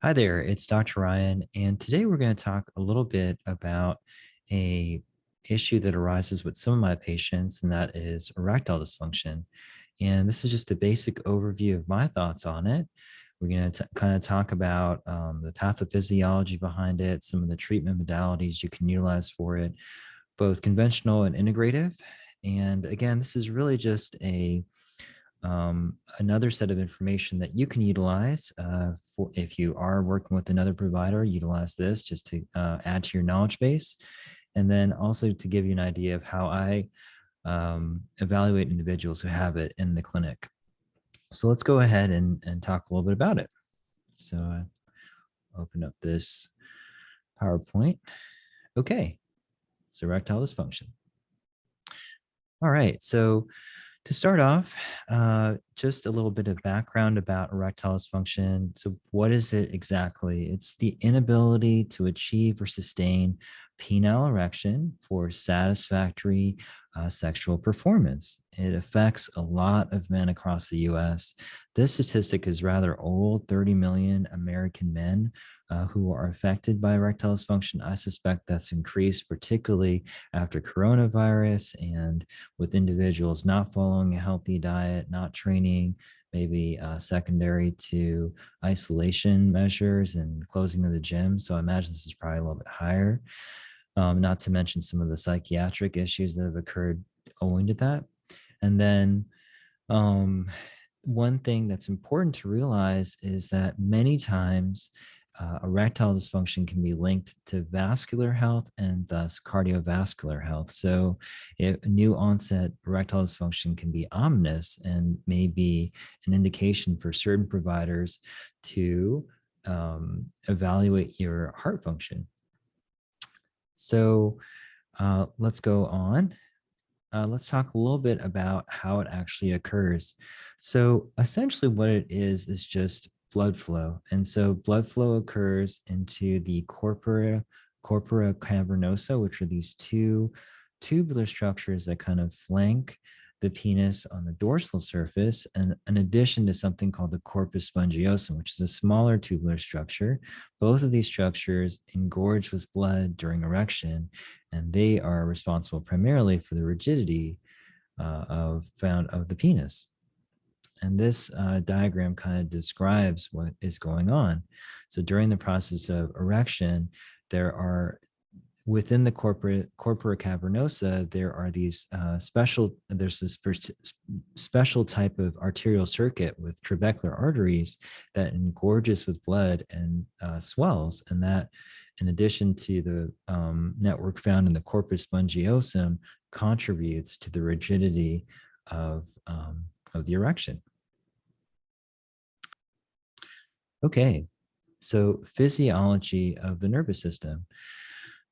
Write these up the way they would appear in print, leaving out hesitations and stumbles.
Hi there, it's Dr. Ryan, and today we're going to talk a little bit about a issue that arises with some of my patients, and that is erectile dysfunction. And this is just a basic overview of my thoughts on it. We're going to kind of talk about the pathophysiology behind it, some of the treatment modalities you can utilize for it, both conventional and integrative. And again, this is really just another set of information that you can utilize for if you are working with another provider. Utilize this just to add to your knowledge base, and then also to give you an idea of how I evaluate individuals who have it in the clinic. So let's go ahead and talk a little bit about it. So I open up this PowerPoint. Okay, so erectile dysfunction. All right, so to start off, just a little bit of background about erectile dysfunction. So what is it exactly? It's the inability to achieve or sustain penile erection for satisfactory sexual performance. It affects a lot of men across the US. This statistic is rather old, 30 million American men who are affected by erectile dysfunction. I suspect that's increased, particularly after coronavirus and with individuals not following a healthy diet, not training, maybe secondary to isolation measures and closing of the gym. So I imagine this is probably a little bit higher, not to mention some of the psychiatric issues that have occurred owing to that. And then um, one thing that's important to realize is that many times erectile dysfunction can be linked to vascular health and thus cardiovascular health. So, if new onset erectile dysfunction can be ominous and may be an indication for certain providers to evaluate your heart function. So, let's go on. Let's talk a little bit about how it actually occurs. So essentially what it is just blood flow. And so blood flow occurs into the corpora cavernosa, which are these two tubular structures that kind of flank the penis on the dorsal surface, and in addition to something called the corpus spongiosum, which is a smaller tubular structure. Both of these structures engorge with blood during erection, and they are responsible primarily for the rigidity of the penis. And this diagram kind of describes what is going on. So during the process of erection, there are within the corpora cavernosa, there are these there's this special type of arterial circuit with trabecular arteries that engorges with blood and swells. And that, in addition to the network found in the corpus spongiosum, contributes to the rigidity of the erection. Okay, so physiology of the nervous system.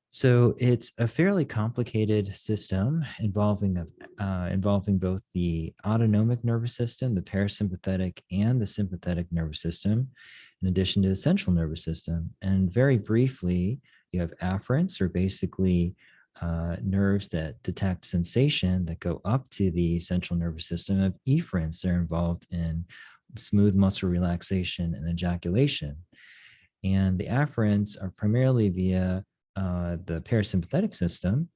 So it's a fairly complicated system involving both the autonomic nervous system, the parasympathetic, and the sympathetic nervous system, in addition to the central nervous system. And very briefly, you have afferents, or basically nerves that detect sensation that go up to the central nervous system. Of efferents, they're involved in smooth muscle relaxation and ejaculation. And the afferents are primarily via the parasympathetic system,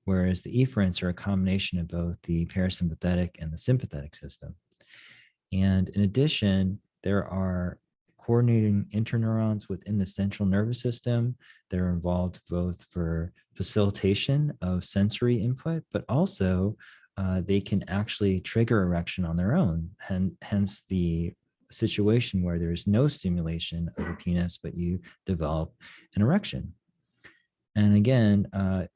whereas the efferents are a combination of both the parasympathetic and the sympathetic system. And in addition, there are coordinating interneurons within the central nervous system that are involved both for facilitation of sensory input, but also they can actually trigger erection on their own. Hence the situation where there's no stimulation of the penis, but you develop an erection. And again,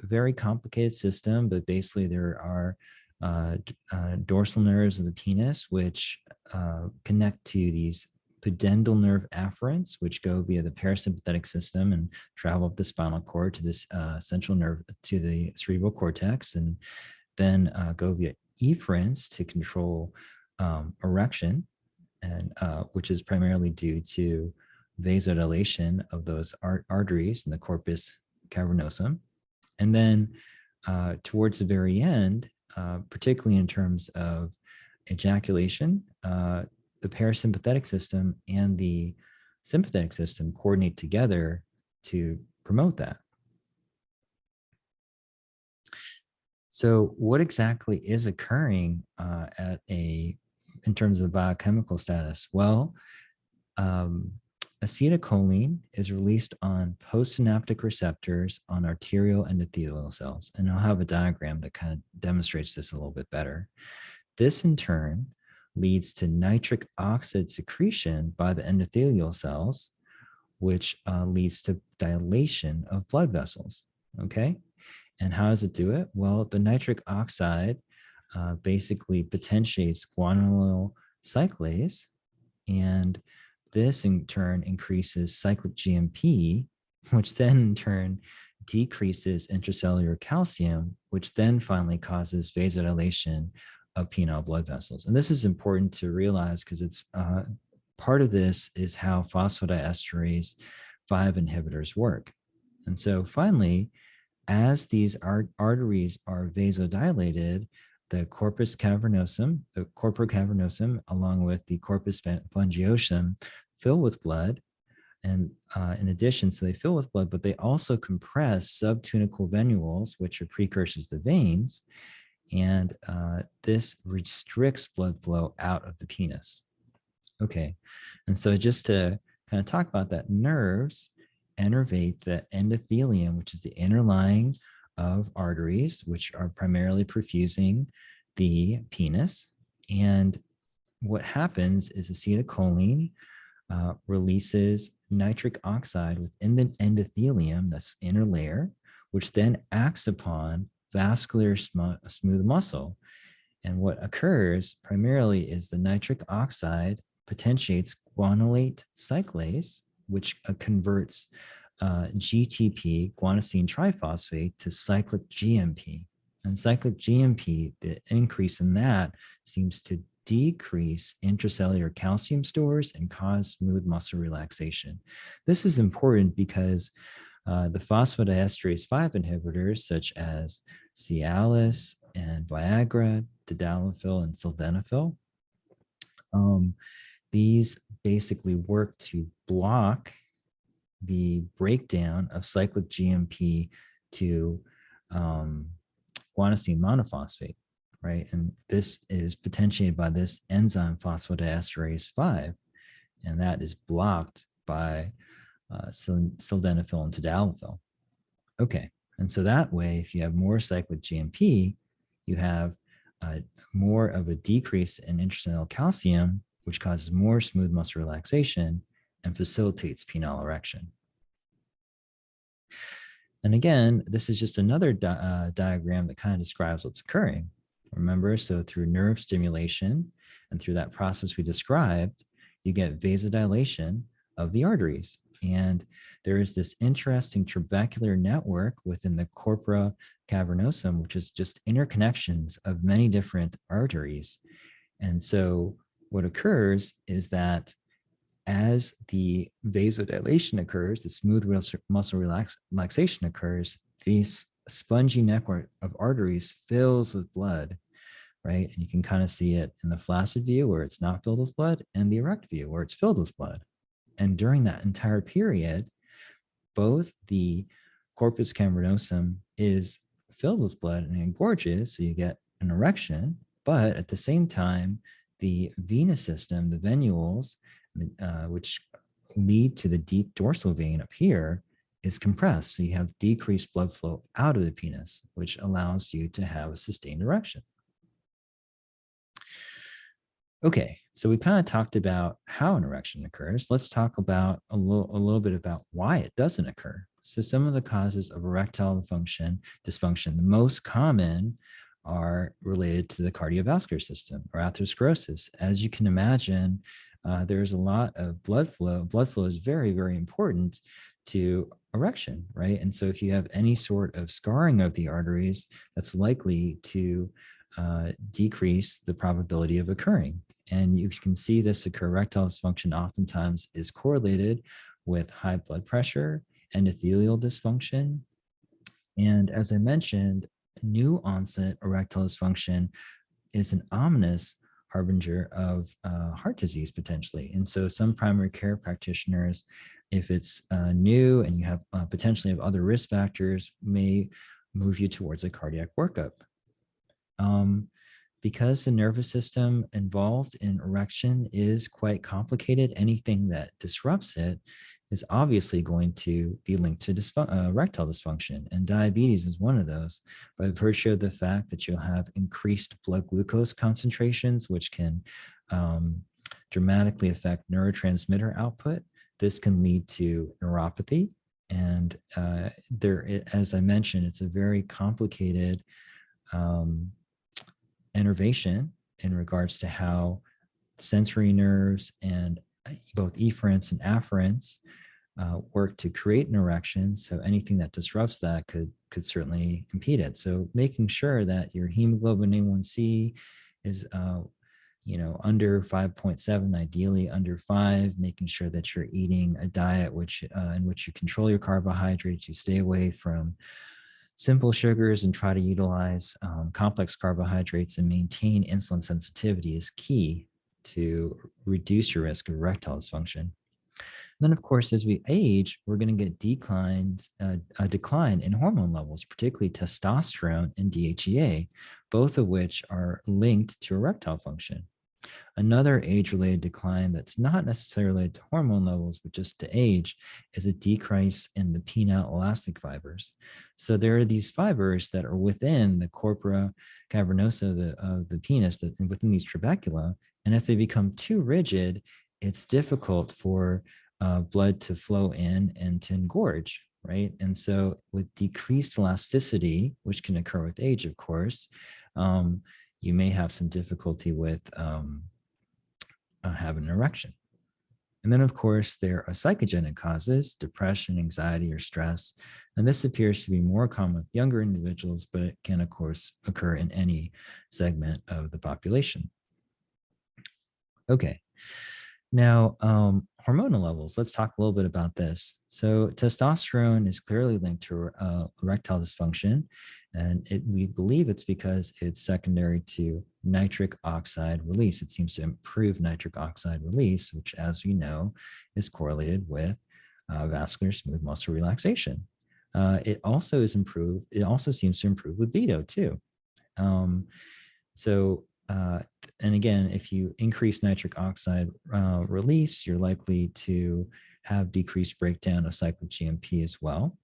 very complicated system, but basically there are dorsal nerves of the penis, which connect to these pudendal nerve afferents, which go via the parasympathetic system and travel up the spinal cord to this central nerve, to the cerebral cortex, and then go via efferents to control erection, and which is primarily due to vasodilation of those arteries in the corpus cavernosum. And then towards the very end, particularly in terms of ejaculation, the parasympathetic system and the sympathetic system coordinate together to promote that. So what exactly is occurring in terms of biochemical status? Well, um, acetylcholine is released on postsynaptic receptors on arterial endothelial cells. And I'll have a diagram that kind of demonstrates this a little bit better. This in turn leads to nitric oxide secretion by the endothelial cells, which leads to dilation of blood vessels. Okay. And how does it do it? Well, the nitric oxide basically potentiates guanylyl cyclase, and this in turn increases cyclic GMP, which then in turn decreases intracellular calcium, which then finally causes vasodilation of penile blood vessels. And this is important to realize because it's part of this is how phosphodiesterase 5 inhibitors work. And so finally, as these arteries are vasodilated, the corpus cavernosum, along with the corpus spongiosum, fill with blood. And in addition, so they fill with blood, but they also compress subtunical venules, which are precursors to veins. And this restricts blood flow out of the penis. Okay. And so just to kind of talk about that, nerves innervate the endothelium, which is the inner lining of arteries, which are primarily perfusing the penis. And what happens is acetylcholine releases nitric oxide within the endothelium, that's inner layer, which then acts upon vascular smooth muscle. And what occurs primarily is the nitric oxide potentiates guanylate cyclase, which converts GTP, guanosine triphosphate, to cyclic GMP. And cyclic GMP, the increase in that seems to decrease intracellular calcium stores and cause smooth muscle relaxation. This is important because the phosphodiesterase 5 inhibitors, such as Cialis and Viagra, tadalafil, and sildenafil, these basically work to block the breakdown of cyclic GMP to guanosine monophosphate, right? And this is potentiated by this enzyme phosphodiesterase 5, and that is blocked by sildenafil and tadalafil. Okay, and so that way, if you have more cyclic GMP, you have more of a decrease in intracellular calcium, which causes more smooth muscle relaxation and facilitates penile erection. And again, this is just another diagram that kind of describes what's occurring. Remember, so through nerve stimulation and through that process we described, you get vasodilation of the arteries. And there is this interesting trabecular network within the corpora cavernosum, which is just interconnections of many different arteries. And so what occurs is that as the vasodilation occurs, the smooth muscle relaxation occurs, this spongy network of arteries fills with blood, right? And you can kind of see it in the flaccid view where it's not filled with blood, and the erect view where it's filled with blood. And during that entire period, both the corpus cavernosum is filled with blood and engorges, so you get an erection, but at the same time, the venous system, the venules, which lead to the deep dorsal vein up here, is compressed. So you have decreased blood flow out of the penis, which allows you to have a sustained erection. Okay, so we kind of talked about how an erection occurs. Let's talk about a little bit about why it doesn't occur. So some of the causes of erectile dysfunction, the most common are related to the cardiovascular system or atherosclerosis. As you can imagine, there's a lot of blood flow. Blood flow is very, very important to erection, right? And so if you have any sort of scarring of the arteries, that's likely to decrease the probability of occurring. And you can see this occur. Erectile dysfunction oftentimes is correlated with high blood pressure, endothelial dysfunction. And as I mentioned, new onset erectile dysfunction is an ominous harbinger of heart disease potentially. And so some primary care practitioners, if it's new and you have potentially have other risk factors, may move you towards a cardiac workup. Because the nervous system involved in erection is quite complicated, anything that disrupts it is obviously going to be linked to erectile dysfunction. And diabetes is one of those, by virtue of the fact that you'll have increased blood glucose concentrations, which can dramatically affect neurotransmitter output. This can lead to neuropathy. And as I mentioned, it's a very complicated innervation in regards to how sensory nerves and both efferents and afferents work to create an erection. So anything that disrupts that could certainly impede it. So making sure that your hemoglobin A1C is under 5.7, ideally under 5, making sure that you're eating a diet in which you control your carbohydrates, you stay away from simple sugars and try to utilize complex carbohydrates and maintain insulin sensitivity is key to reduce your risk of erectile dysfunction. And then, of course, as we age, we're going to get a decline in hormone levels, particularly testosterone and DHEA, both of which are linked to erectile function. Another age-related decline that's not necessarily related to hormone levels, but just to age, is a decrease in the penile elastic fibers. So there are these fibers that are within the corpora cavernosa of the penis, within these trabecula, and if they become too rigid, it's difficult for blood to flow in and to engorge, right? And so with decreased elasticity, which can occur with age, of course, you may have some difficulty with having an erection. And then, of course, there are psychogenic causes, depression, anxiety, or stress. And this appears to be more common with younger individuals, but it can, of course, occur in any segment of the population. Okay. Now, hormonal levels, let's talk a little bit about this. So testosterone is clearly linked to erectile dysfunction, and we believe it's because it's secondary to nitric oxide release. It seems to improve nitric oxide release, which, as we know, is correlated with vascular smooth muscle relaxation. It also seems to improve libido too. And again, if you increase nitric oxide release, you're likely to have decreased breakdown of cyclic GMP as well.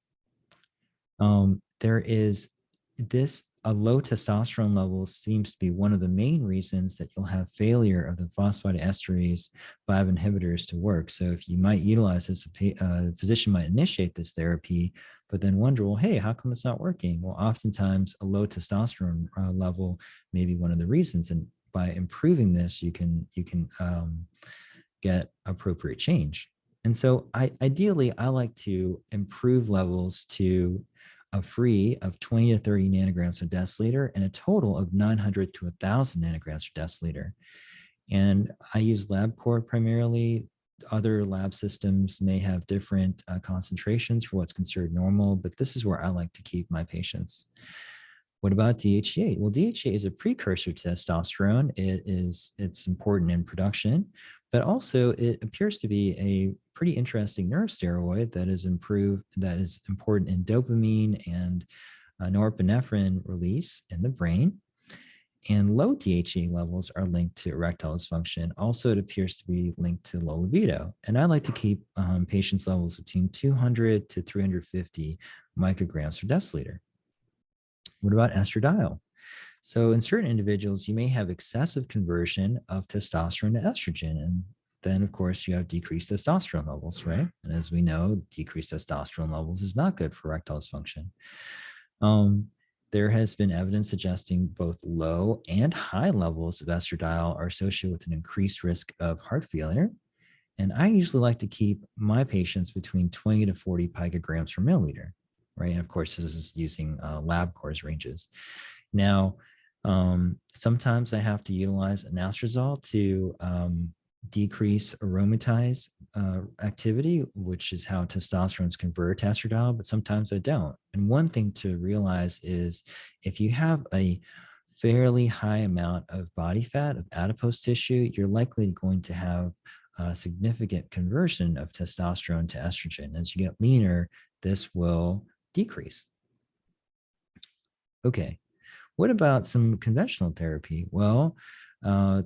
There is a low testosterone level seems to be one of the main reasons that you'll have failure of the phosphatidylserine 5 inhibitors to work. So if you might utilize this, a physician might initiate this therapy, but then wonder, well, hey, how come it's not working? Well, oftentimes a low testosterone level may be one of the reasons. And by improving this, you can get appropriate change. And so ideally, I like to improve levels to a free of 20 to 30 nanograms per deciliter and a total of 900 to 1,000 nanograms per deciliter. And I use LabCorp primarily. Other lab systems may have different concentrations for what's considered normal, but this is where I like to keep my patients. What about DHEA? Well, DHEA is a precursor to testosterone. It's important in production, but also it appears to be a pretty interesting neurosteroid that is important in dopamine and norepinephrine release in the brain. And low DHEA levels are linked to erectile dysfunction. Also, it appears to be linked to low libido. And I like to keep patients' levels between 200 to 350 micrograms per deciliter. What about estradiol? So in certain individuals, you may have excessive conversion of testosterone to estrogen. And then, of course, you have decreased testosterone levels, right? And as we know, decreased testosterone levels is not good for erectile dysfunction. There has been evidence suggesting both low and high levels of estradiol are associated with an increased risk of heart failure. And I usually like to keep my patients between 20 to 40 picograms per milliliter, right? And of course, this is using LabCorp's ranges. Now, sometimes I have to utilize anastrozole to decrease aromatase activity, which is how testosterones convert to estradiol, but sometimes I don't. And one thing to realize is if you have a fairly high amount of body fat, of adipose tissue, you're likely going to have a significant conversion of testosterone to estrogen. As you get leaner, this will decrease. Okay, what about some conventional therapy? Well,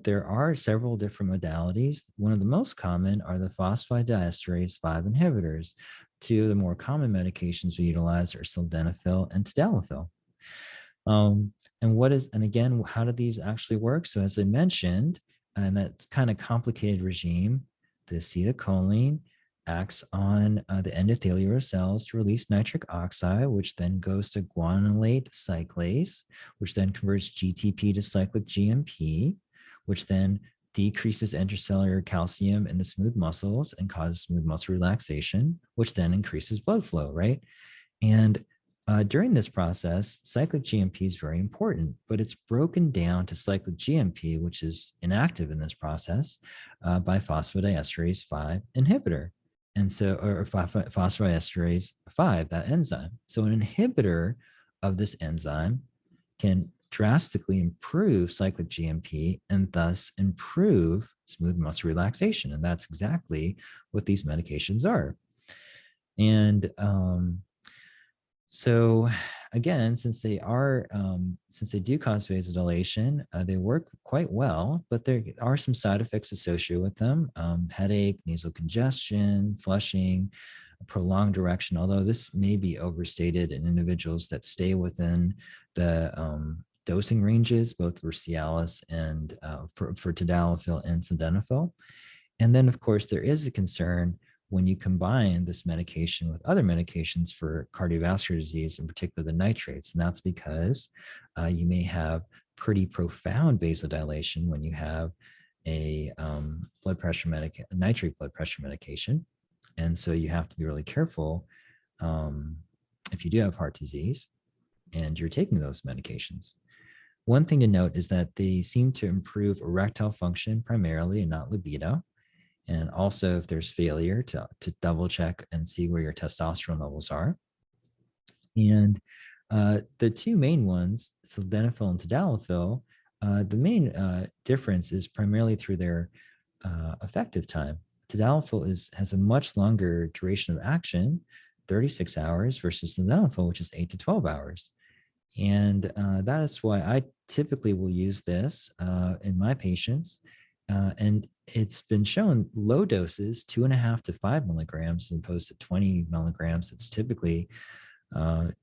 there are several different modalities. One of the most common are the phosphodiesterase 5 inhibitors. Two of the more common medications we utilize are sildenafil and tadalafil. And again, how do these actually work? So as I mentioned, and that's kind of complicated regime, the acetylcholine acts on the endothelial cells to release nitric oxide, which then goes to guanylate cyclase, which then converts GTP to cyclic GMP, which then decreases intracellular calcium in the smooth muscles and causes smooth muscle relaxation, which then increases blood flow, right? And during this process, cyclic GMP is very important, but it's broken down to cyclic GMP, which is inactive in this process, by phosphodiesterase 5 inhibitor. And so, or phosphodiesterase 5, that enzyme. So, an inhibitor of this enzyme can drastically improve cyclic GMP and thus improve smooth muscle relaxation. And that's exactly what these medications are. And so again, since they do cause vasodilation, they work quite well, but there are some side effects associated with them: headache, nasal congestion, flushing, prolonged erection. Although this may be overstated in individuals that stay within the dosing ranges, both for Cialis and for tadalafil and sildenafil. And then, of course, there is a concern when you combine this medication with other medications for cardiovascular disease, in particular the nitrates. And that's because you may have pretty profound vasodilation when you have a nitrate blood pressure medication. And so you have to be really careful if you do have heart disease and you're taking those medications. One thing to note is that they seem to improve erectile function primarily and not libido. And also, if there's failure, to double check and see where your testosterone levels are. And the two main ones, sildenafil and tadalafil, the main difference is primarily through their effective time. Tadalafil has a much longer duration of action, 36 hours, versus sildenafil, which is 8 to 12 hours. And that is why I typically will use this in my patients. And it's been shown low doses, 2.5 to 5 milligrams, as opposed to 20 milligrams, it's typically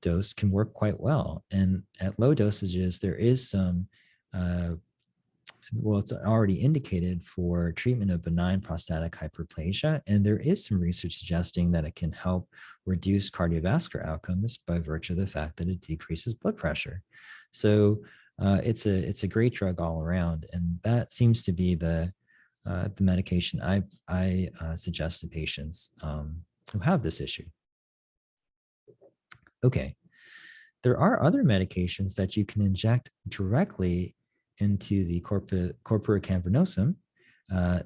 dose, can work quite well. And at low dosages, there is some, it's already indicated for treatment of benign prostatic hyperplasia. And there is some research suggesting that it can help reduce cardiovascular outcomes by virtue of the fact that it decreases blood pressure. So it's a great drug all around. And that seems to be the medication I suggest to patients who have this issue. Okay, there are other medications that you can inject directly into the corpora cavernosum.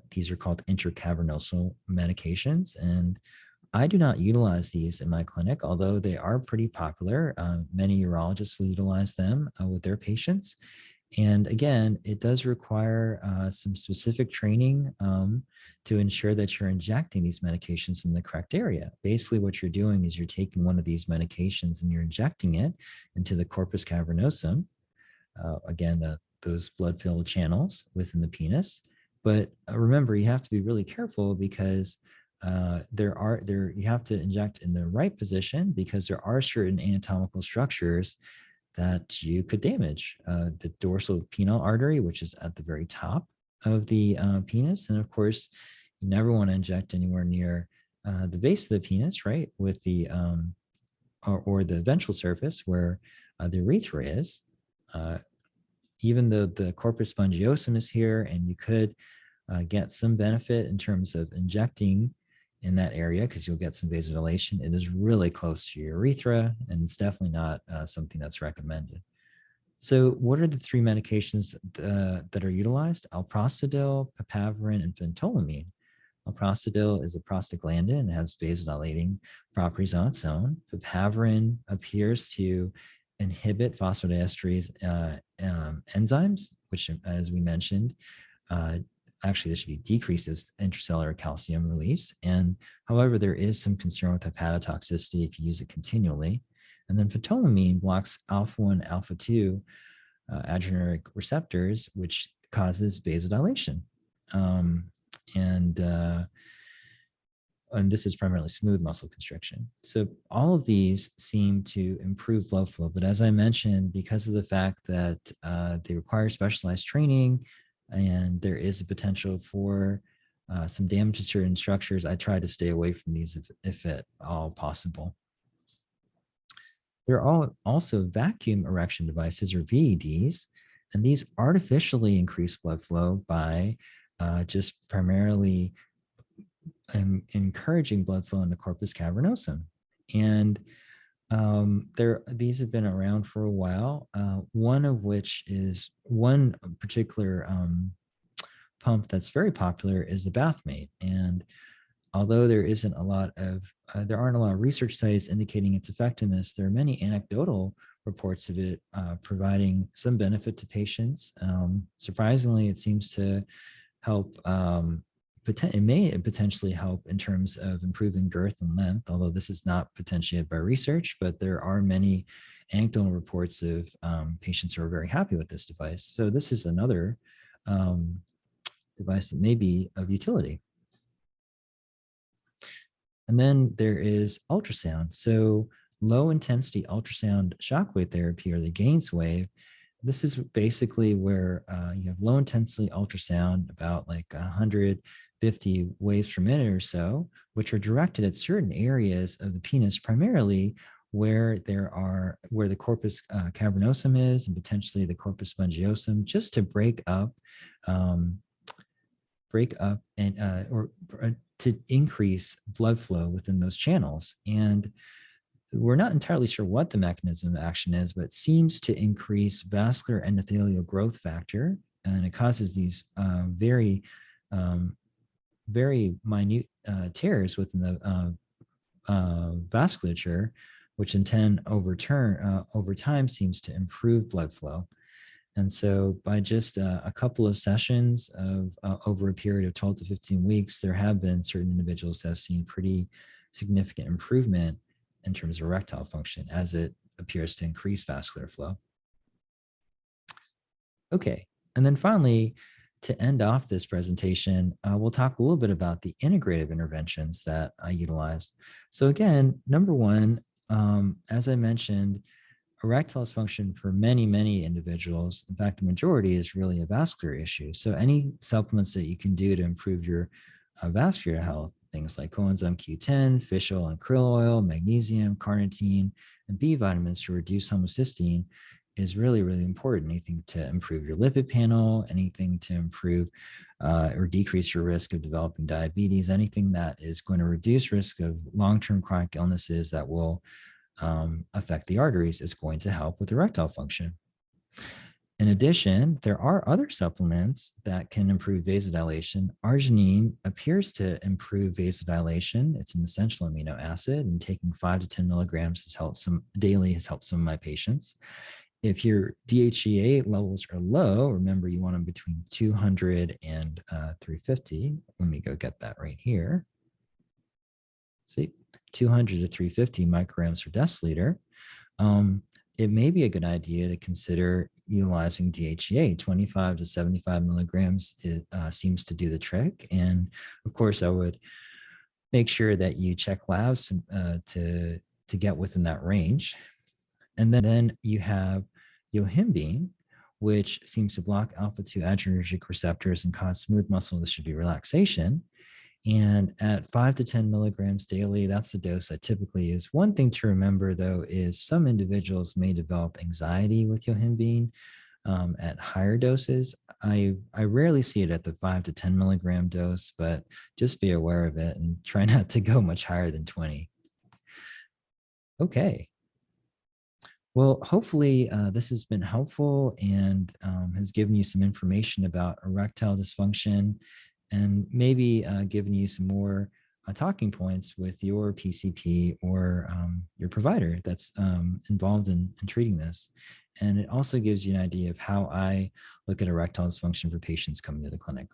These are called intracavernosal medications, and I do not utilize these in my clinic, although they are pretty popular. Many urologists will utilize them with their patients. And again, it does require some specific training to ensure that you're injecting these medications in the correct area. Basically, what you're doing is you're taking one of these medications and you're injecting it into the corpus cavernosum. Again, those blood-filled channels within the penis. But remember, you have to be really careful because you have to inject in the right position, because there are certain anatomical structures that you could damage. The dorsal penile artery, which is at the very top of the penis. And of course, you never want to inject anywhere near the base of the penis, right? With the, or the ventral surface where the urethra is. Even though the corpus spongiosum is here, and you could get some benefit in terms of injecting in that area because you'll get some vasodilation, it is really close to your urethra, and it's definitely not something that's recommended. So what are the three medications that are utilized? Alprostadil, papaverine, and phentolamine. Alprostadil is a prostaglandin and has vasodilating properties on its own. Papaverine appears to inhibit phosphodiesterase enzymes, which, as we mentioned, uh, actually this should be decreases intracellular calcium release. And however, there is some concern with hepatotoxicity if you use it continually. And then phentolamine blocks alpha 1, alpha 2 adrenergic receptors, which causes vasodilation. Um, and and this is primarily smooth muscle constriction. So all of these seem to improve blood flow. But as I mentioned, because of the fact that they require specialized training and there is a potential for some damage to certain structures, I try to stay away from these if at all possible. There are also vacuum erection devices, or VEDs, and these artificially increase blood flow by just primarily encouraging blood flow into corpus cavernosum. And these have been around for a while. One of which is one particular pump that's very popular is the Bathmate. And although there aren't a lot of research studies indicating its effectiveness, there are many anecdotal reports of it providing some benefit to patients. Surprisingly, it seems to help. It may potentially help in terms of improving girth and length, although this is not potentiated by research, but there are many anecdotal reports of patients who are very happy with this device. So this is another device that may be of utility. And then there is ultrasound. So low intensity ultrasound shockwave therapy, or the Gaines wave. This is basically where you have low intensity ultrasound, about like 150 waves per minute or so, which are directed at certain areas of the penis, primarily where the corpus cavernosum is, and potentially the corpus spongiosum, just to break up and or to increase blood flow within those channels. And we're not entirely sure what the mechanism of action is, but it seems to increase vascular endothelial growth factor, and it causes these very minute tears within the vasculature, which in turn over time seems to improve blood flow. And so by just a couple of sessions of over a period of 12 to 15 weeks, there have been certain individuals that have seen pretty significant improvement in terms of erectile function, as it appears to increase vascular flow. Okay, and then finally, to end off this presentation, we'll talk a little bit about the integrative interventions that I utilize. So again, number one, as I mentioned, erectile dysfunction for many individuals, in fact, the majority, is really a vascular issue. So any supplements that you can do to improve your vascular health, things like coenzyme Q10, fish oil and krill oil, magnesium, carnitine, and B vitamins to reduce homocysteine, is really important. Anything to improve your lipid panel, anything to improve or decrease your risk of developing diabetes, anything that is going to reduce risk of long-term chronic illnesses that will affect the arteries, is going to help with erectile function. In addition, there are other supplements that can improve vasodilation. Arginine appears to improve vasodilation. It's an essential amino acid, and taking 5 to 10 milligrams daily has helped some of my patients. If your DHEA levels are low, remember you want them between 200 and 350. Let me go get that right here. See, 200 to 350 micrograms per deciliter. It may be a good idea to consider utilizing DHEA. 25 to 75 milligrams seems to do the trick. And of course, I would make sure that you check labs to get within that range. And then you have yohimbine, which seems to block alpha-2 adrenergic receptors and cause smooth muscle distributed relaxation. And at 5 to 10 milligrams daily, that's the dose I typically use. One thing to remember, though, is some individuals may develop anxiety with yohimbine at higher doses. I rarely see it at the 5 to 10 milligram dose, but just be aware of it and try not to go much higher than 20. Okay. Well, hopefully this has been helpful and has given you some information about erectile dysfunction, and maybe giving you some more talking points with your PCP or your provider that's involved in treating this. And it also gives you an idea of how I look at erectile dysfunction for patients coming to the clinic.